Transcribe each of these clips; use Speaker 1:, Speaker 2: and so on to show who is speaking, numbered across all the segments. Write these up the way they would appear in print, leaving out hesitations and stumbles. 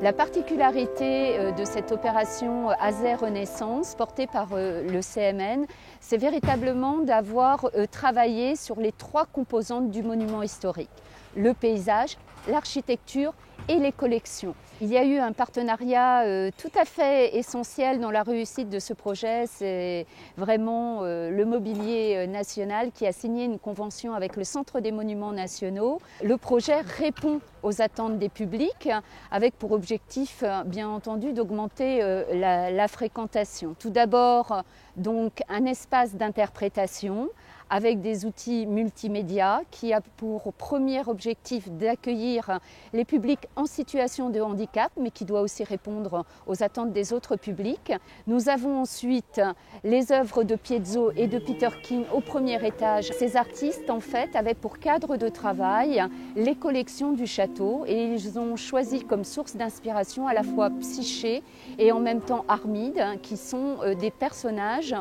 Speaker 1: La particularité de cette opération Azay Renaissance, portée par le CMN, c'est véritablement d'avoir travaillé sur les 3 composantes du monument historique: le paysage, l'architecture et les collections. Il y a eu un partenariat tout à fait essentiel dans la réussite de ce projet. C'est vraiment le Mobilier National qui a signé une convention avec le Centre des Monuments Nationaux. Le projet répond aux attentes des publics avec pour objectif, bien entendu, d'augmenter la fréquentation. Tout d'abord, donc, un espace d'interprétation avec des outils multimédia qui a pour premier objectif d'accueillir les publics en situation de handicap, mais qui doit aussi répondre aux attentes des autres publics. Nous avons ensuite les œuvres de Pietzo et de Peter King au premier étage. Ces artistes, en fait, avaient pour cadre de travail les collections du château et ils ont choisi comme source d'inspiration à la fois Psyché et en même temps Armide, qui sont des personnages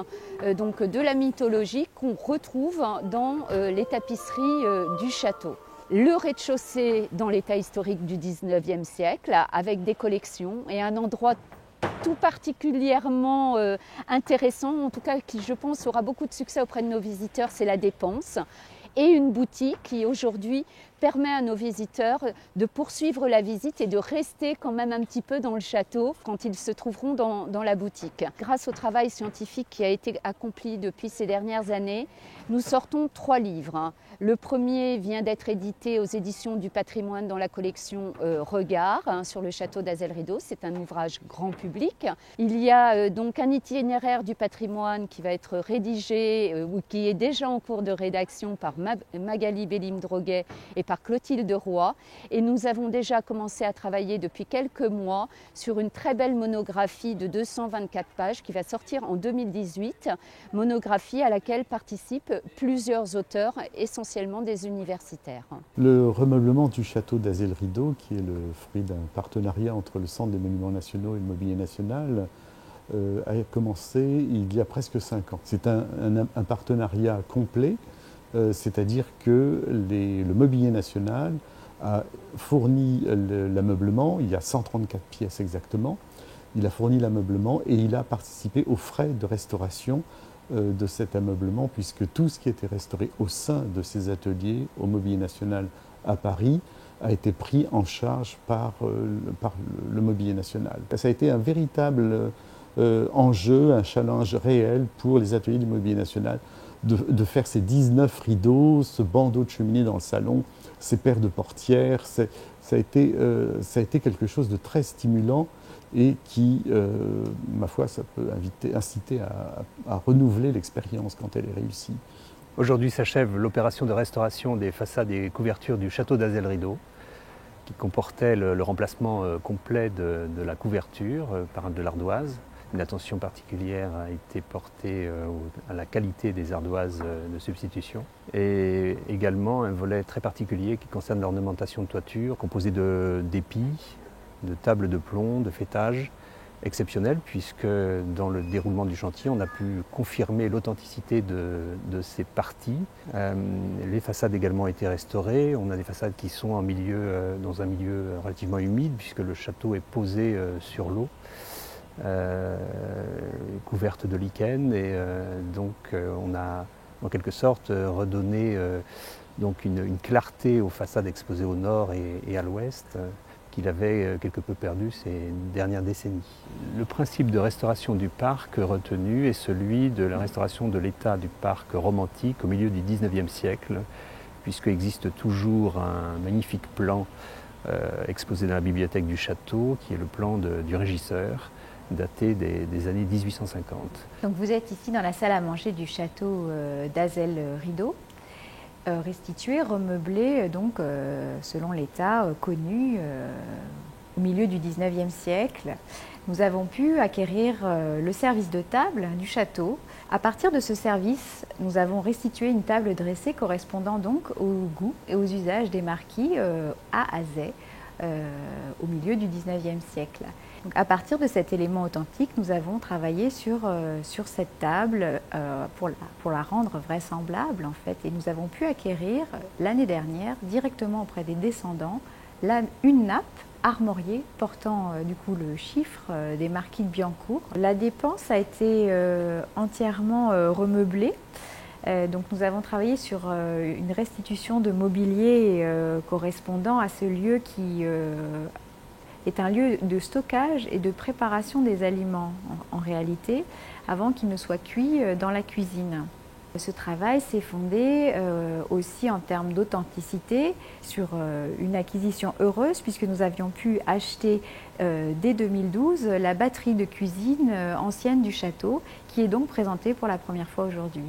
Speaker 1: donc de la mythologie qu'on retrouve dans les tapisseries du château. Le rez-de-chaussée dans l'état historique du 19e siècle, avec des collections et un endroit tout particulièrement intéressant, en tout cas qui je pense aura beaucoup de succès auprès de nos visiteurs, c'est la Dépense. Et une boutique qui aujourd'hui permet à nos visiteurs de poursuivre la visite et de rester quand même un petit peu dans le château quand ils se trouveront dans la boutique. Grâce au travail scientifique qui a été accompli depuis ces dernières années, nous sortons 3 livres. Le premier vient d'être édité aux éditions du patrimoine dans la collection Regard sur le château d'Azay-le-Rideau. C'est un ouvrage grand public. Il y a donc un itinéraire du patrimoine qui va être rédigé ou qui est déjà en cours de rédaction par Magali Bellim-Droguet et par Clotilde Roy. Et nous avons déjà commencé à travailler depuis quelques mois sur une très belle monographie de 224 pages qui va sortir en 2018, monographie à laquelle participent plusieurs auteurs, essentiellement des universitaires.
Speaker 2: Le remeublement du château d'Azay-le-Rideau, qui est le fruit d'un partenariat entre le Centre des Monuments Nationaux et le Mobilier National, a commencé il y a presque 5 ans. C'est un partenariat complet. C'est-à-dire que le Mobilier National a fourni l'ameublement, il y a 134 pièces exactement, il a fourni l'ameublement et il a participé aux frais de restauration de cet ameublement, puisque tout ce qui était restauré au sein de ces ateliers au Mobilier National à Paris a été pris en charge par le Mobilier National. Ça a été un véritable enjeu, un challenge réel pour les ateliers du Mobilier National, de faire ces 19 rideaux, ce bandeau de cheminée dans le salon, ces paires de portières. Ça a été quelque chose de très stimulant et qui, ma foi, ça peut inciter à renouveler l'expérience quand elle est réussie.
Speaker 3: Aujourd'hui s'achève l'opération de restauration des façades et couvertures du château d'Azay-le-Rideau, qui comportait le remplacement complet de la couverture par de l'ardoise. Une attention particulière a été portée à la qualité des ardoises de substitution et également un volet très particulier qui concerne l'ornementation de toiture, composée d'épis, de tables de plomb, de faîtage exceptionnel, puisque dans le déroulement du chantier, on a pu confirmer l'authenticité de ces parties. Les façades également ont été restaurées. On a des façades qui sont dans un milieu relativement humide, puisque le château est posé sur l'eau. Couverte de lichen et donc on a en quelque sorte redonné donc une clarté aux façades exposées au nord et à l'ouest qu'il avait quelque peu perdu ces dernières décennies. Le principe de restauration du parc retenu est celui de la restauration de l'état du parc romantique au milieu du 19e siècle, puisqu'il existe toujours un magnifique plan exposé dans la bibliothèque du château, qui est le plan du régisseur, daté des années 1850.
Speaker 4: Donc vous êtes ici dans la salle à manger du château d'Azay-le-Rideau, restitué, remeublé donc selon l'état connu au milieu du 19e siècle. Nous avons pu acquérir le service de table du château. À partir de ce service, nous avons restitué une table dressée correspondant donc au goût et aux usages des marquis à Azay au milieu du 19e siècle. Donc, à partir de cet élément authentique, nous avons travaillé sur cette table pour la rendre vraisemblable en fait, et nous avons pu acquérir l'année dernière directement auprès des descendants une nappe armorié portant du coup le chiffre des marquis de Biencourt. La dépense a été entièrement remeublée. Donc nous avons travaillé sur une restitution de mobilier correspondant à ce lieu qui est un lieu de stockage et de préparation des aliments en réalité, avant qu'ils ne soient cuits dans la cuisine. Ce travail s'est fondé aussi en termes d'authenticité sur une acquisition heureuse puisque nous avions pu acheter dès 2012 la batterie de cuisine ancienne du château qui est donc présentée pour la première fois aujourd'hui.